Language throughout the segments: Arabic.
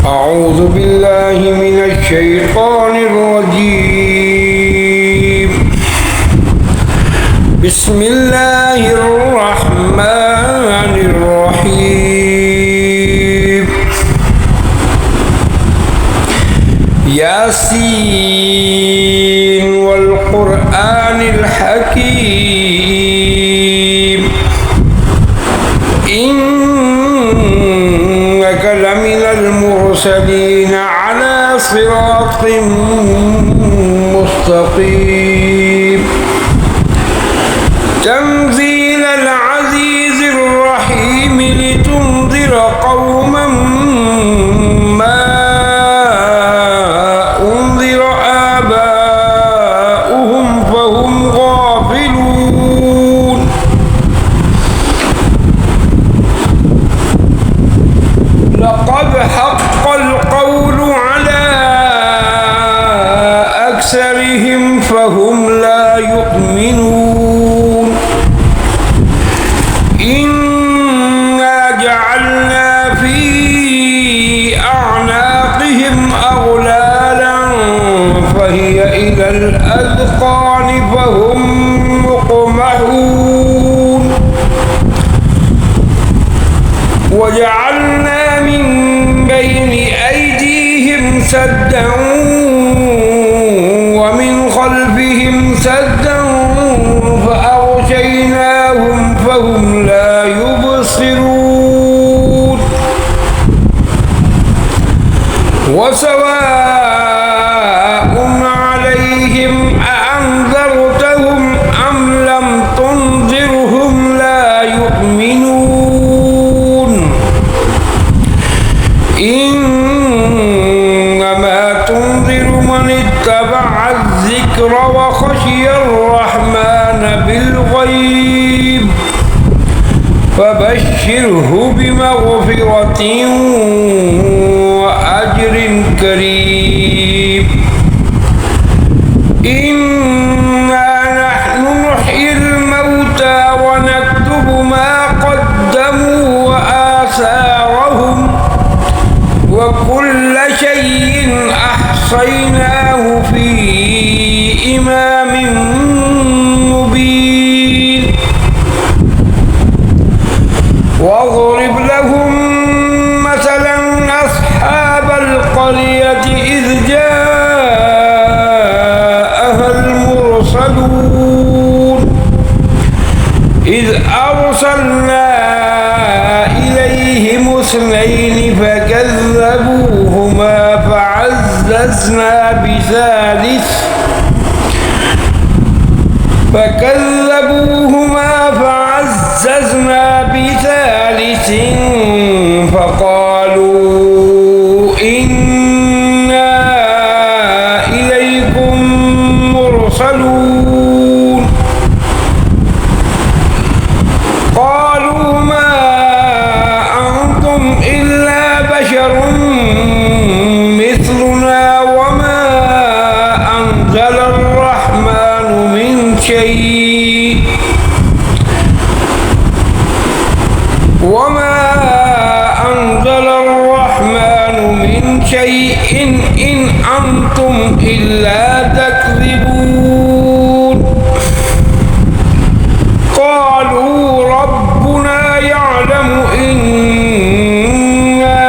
أعوذ بالله من الشيطان الرجيم. بسم الله الرحمن الرحيم. ياسين والقرآن الحكيم إنك لمن المرسلين على صراط مستقيم تنزيل العزيز الرحيم لتنذر قوما ما أنذر آباؤهم فهم غافلون. لقد حق القول على أكثرهم فهم لا يؤمنون. إنا جعلنا في أعناقهم أغلالا فهي إلى الأذقان فهم مقمحون. وجعلنا من بين أيديهم سدا ومن خلفهم سدا فأغشيناهم فهم لا يبصرون. وسواء عليهم أأنذرتهم أم لم تنذرهم لا يؤمنون. إنما تنذر من اتبع الذكر وخشي الرحمن بالغيب فبشره بمغفرة وأجر كريم. إنا نحن نحيي الموتى ونكتب ما قدموا وآثارهم وكل شيء أحصيناه في إمام مبين. واضرب لهم مثلا أصحاب القرية إذ جاءها المرسلون إذ أرسلنا إليهم اثنين فكذبوهما فعززنا بثالث فقالوا إنا إليكم مرسلون. قالوا ما أنتم إلا بشر مثلنا وما أنزل الرحمن من شيء إن أنتم إلا تكذبون. قالوا ربنا يعلم إنا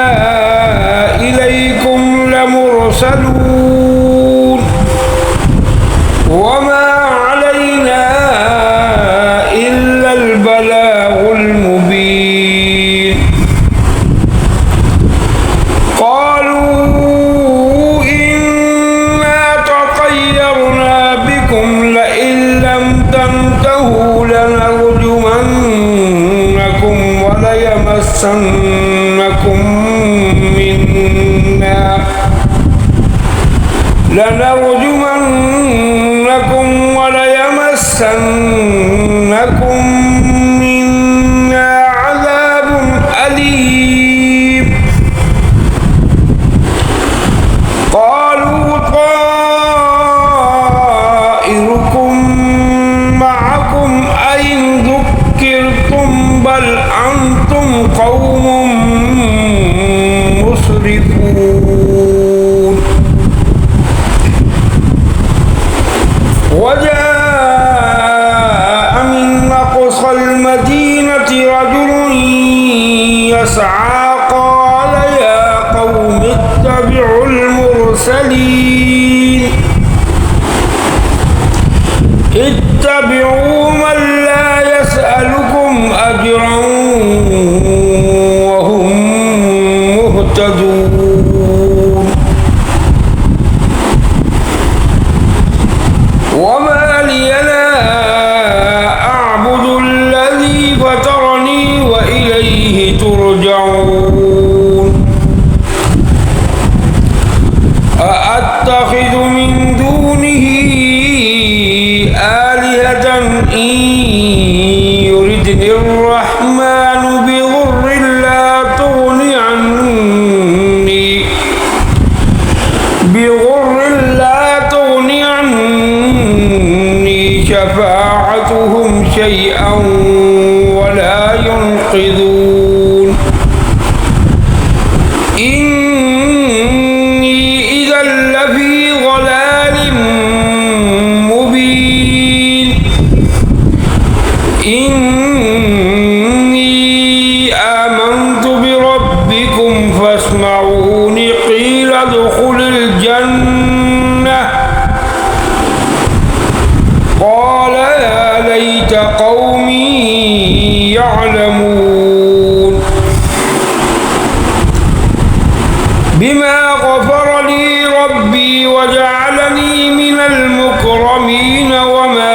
إليكم لمرسلون وما علينا إلا البلاغ المبين. لنرجمنكم وليمسنكم منا عذاب أليم. قالوا طائركم معكم أئن ذكرتم بل أنتم قوم مسرفون. المرسلين اتبعوا من لا يسألكم أجرا وهم مهتدون وما لي لا أعبد الذي فطرني وإليه ترجعون أأتخذ من دونه آلهة إن يردني الرحمن بضر لا تغني عني شفاعتهم شيئا ولا ينقذون إني إذا لفي ضلال مبين إني آمنت بربكم فاسمعون قيل ادخل الجنة قال يا ليت قومي يعلمون بما غفر لي ربي وجعلني من المكرمين وما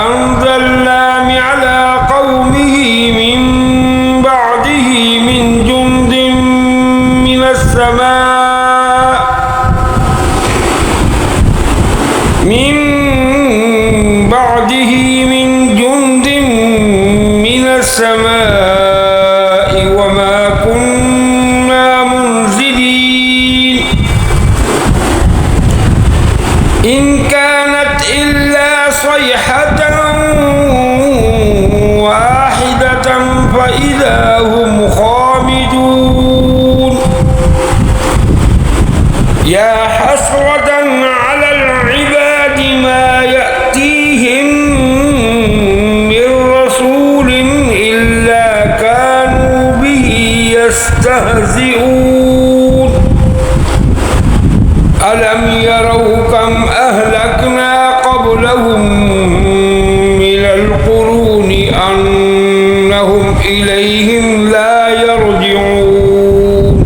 أنزلنا على قومه من بعده من جند من السماء وما كنا منزلين إن كانت إلا صيحة واحدة فإذا هم خامدون يا حسرة على العباد ما يأتيهم من رسول إلا كانوا به يستهزئون ألم يروا كم أهلكنا قبلهم من القرون أنهم إليهم لا يرجعون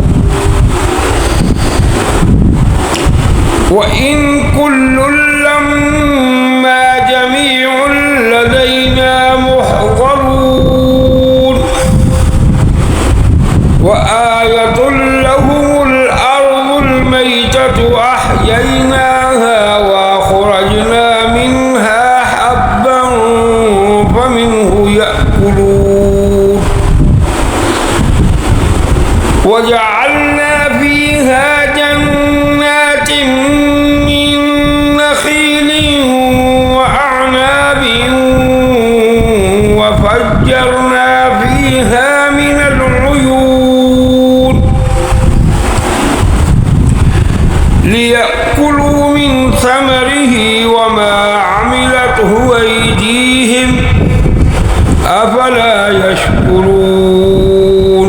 وإن كل لما جميع لدينا محضرون وآية لهم الأرض الميتة أحييناها وأخرجنا منها حبا فمنه يأكلون وجعلنا فيها جنات من نخيل وأعناب وفجرنا فيها من العيون ليأكلوا من ثمره وما عملته أيديهم أفلا يشكرون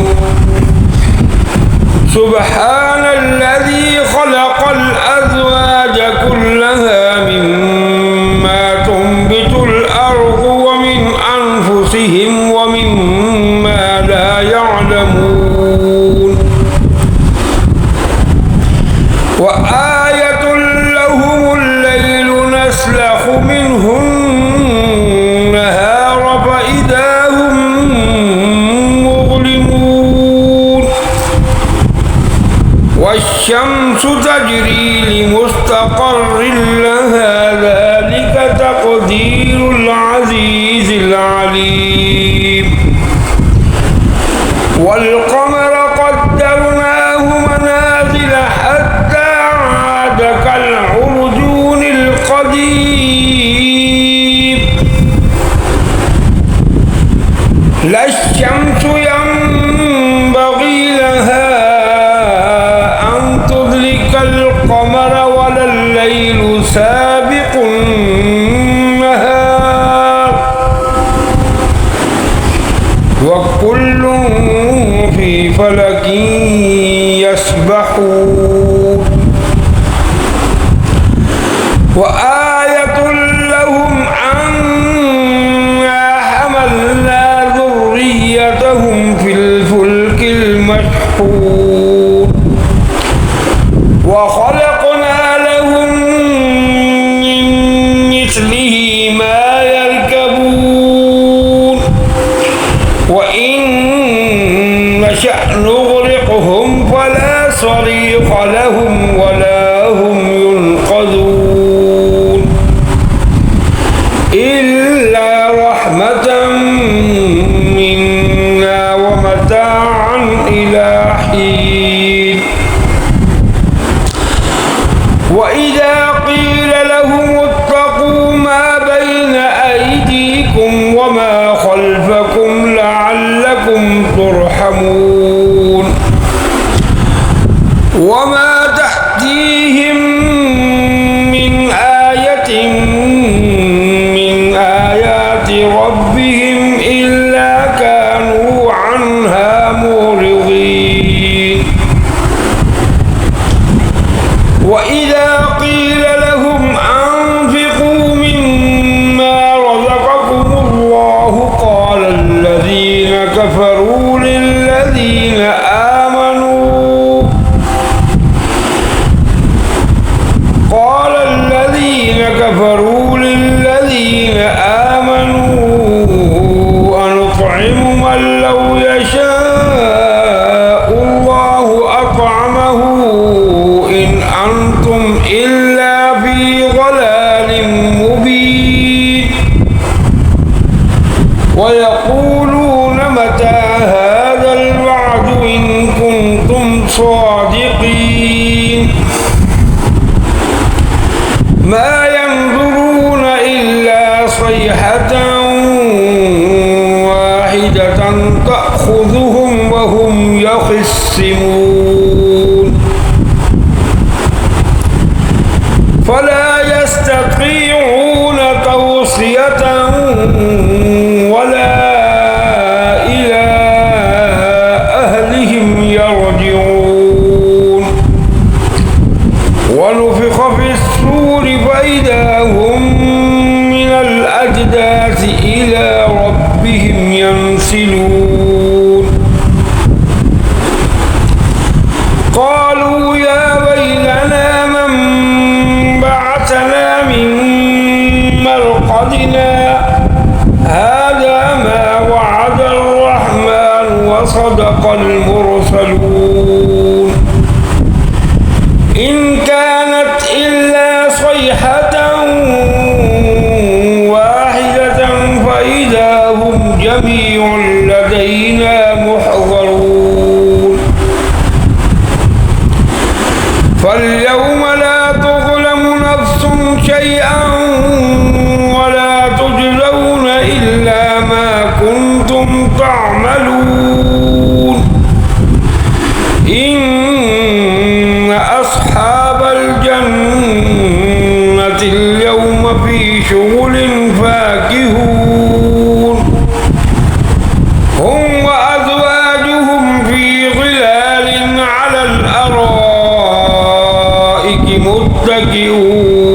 سبحان الذي خلق الأزواج كلها مما تنبت الأرض ومن أنفسهم ومما لا يعلمون وآية لهم الليل نسلخ منه النهار فإذا هم مظلمون والشمس تجري لمستقر لها ذلك تقدير العزيز العليم والقمر قدرناه منازل حتى عاد كالعرجون القديم لا الشمس ينبغي لها أن تدرك القمر ولا الليل سابق النهار وكل في فلك يسبحون وآية لهم أنا حملنا ذريتهم في الفلك المشحون وخلقنا لهم من مثله ما يركبون وإن نشأ نغرقهم فلا صريخ لهم ولا هم ينقذون إلا رحمة منا ومتاعا إلى حين وإذا قيل لهم اتقوا ما بين أيديكم وما خلفكم لعلكم ترحمون وما تأتيهم من آية من آيات ربهم إلا كانوا عنها معرضين وإذا قيل لهم أنفقوا مما رزقكم الله قال الذين كفروا للذين آمنوا أنطعم من لو يشاء الله أطعمه إن أنتم إلا في ضلال مبين ويقولون متى هذا الوعد إن كنتم صادقين ما ينظرون إلا صيحة واحدة تأخذهم وهم يخصمون فلا يستطيعون توصية ولا إلى أهلهم يرجعون ونفخ في الصور فإذا هم من الأجداث إلى ربهم ينسلون قالوا يا ويلنا من بعثنا من مرقدنا هذا ما وعد الرحمن وصدق المرسلون إن كانت إلا صيحة واحدة فإذا هم جميع لدينا محضرون فاليوم لا تظلم نفس شيئا ولا تجزون إلا ما كنتم تعملون إن أصحاب الجنة اليوم في شغل فاكهون هم وأزواجهم في ظلال على الأرائك متكئون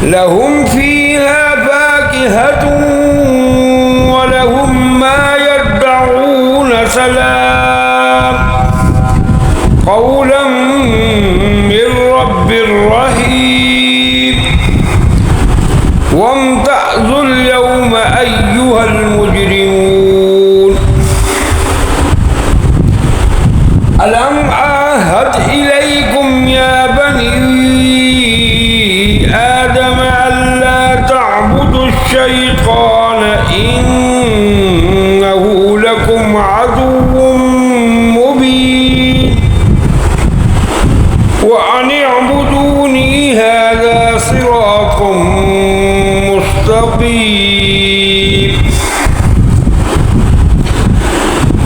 لهم فيها فاكهة ولهم ما يدعون سلام قولا من رب رحيم وامتازوا اليوم أيها المجرمون ألم أعهد إليكم يا بني آدم ألا تعبدوا الشيطان إنه لكم عدو مبين وأن اعبدوني هذا صراط مستقيم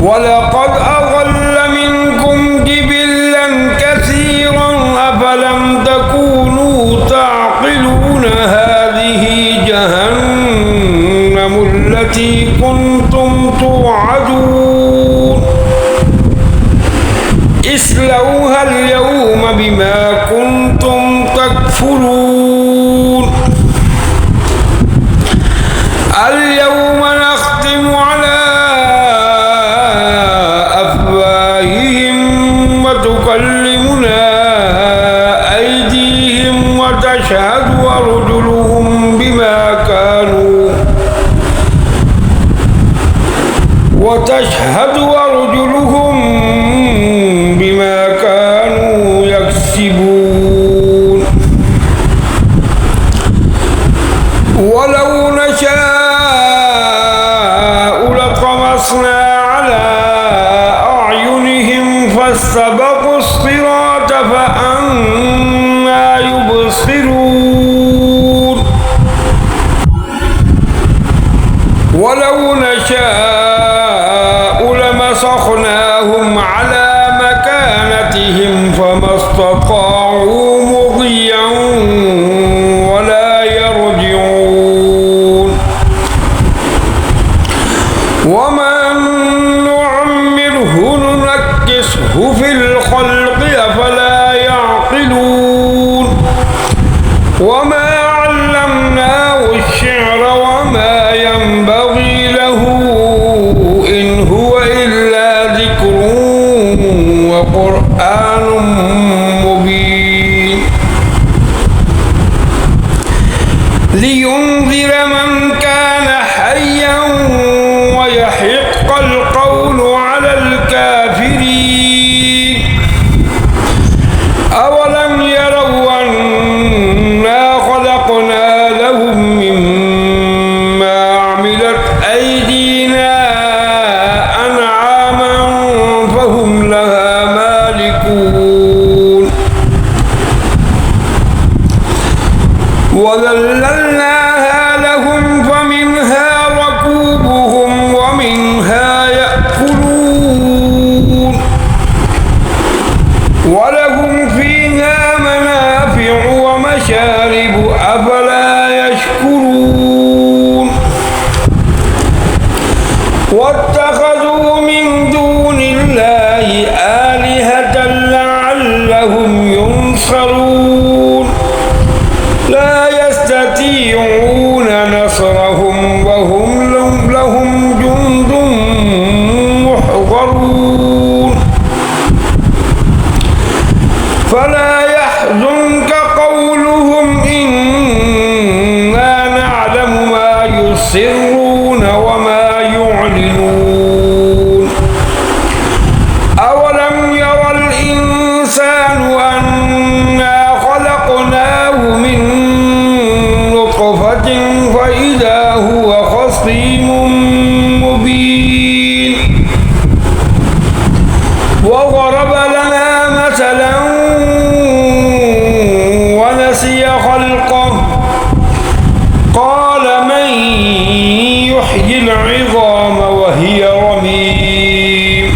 ولقد أضل منكم جبلا كثيرا أفلم تكونوا تعقلون هذه جهنم التي كنتم توعدون اصلوها اليوم بما تشهد أرجلهم بما كانوا يكسبون ولو نشاء لطمسنا على أعينهم فاستبقوا الصراط فأنى يبصرون ولو نشاء لمسخناهم على مكانتهم فما استطاعوا مضيا ولا يرجعون ومن نعمره ننكسه في الخلق أفلا يعقلون وما علمناه الشعر وما ينبغي له إن هو إلا ذكر وقرآن مبين لينذر من كان حيا ويحق القول على الكافرين أولم يروا أنا خلقنا لهم مما عملت أيدينا أنعاما فهم لها مالكون وذللناها لهم فمنها ركوبهم ومنها يأكلون ولهم فيها منافع ومشارب أفلا يشكرون واتخذوا من دون الله آلهة لعلهم ينصرون لا يستطيعون نصرهم وهم لهم جند محضرون فلا يحزنك قولهم إنا نعلم ما يسرون وما يعلنون أولم يرى الإنسان أنا خلقناه من نطفة فإذا هو خصيم مبين وضرب لنا مثلا ونسي خلقه قال من يحيي العظام وهي رميم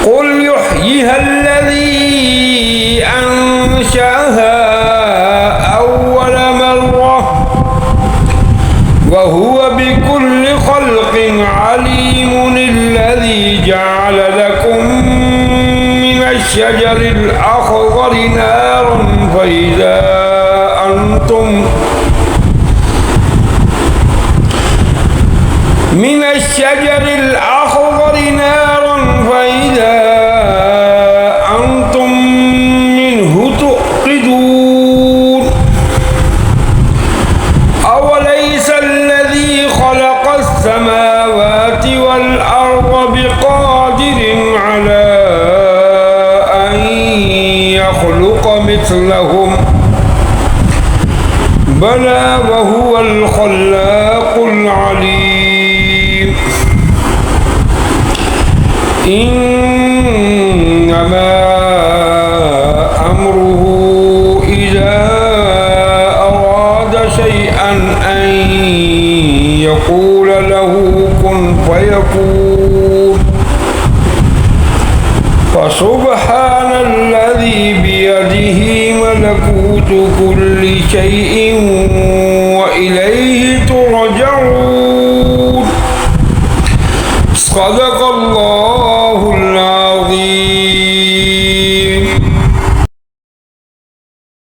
قل يحييها الذي أنشأها أول مرة وهو بكل خلق عليم الذي جعل لكم من الشجر الأخضر نارا فإذا أنتم من الشجر الأخضر نارا فإذا أنتم منه توقدون أوليس الذي خلق السماوات والأرض بقادر على أن يخلق مثلهم بلى وهو الخلاق العليم إنما أمره إذا أراد شيئا أن يقول له كن فيكون فسبحان الذي بيده ملكوت كل شيء وإليه ترجعون صدق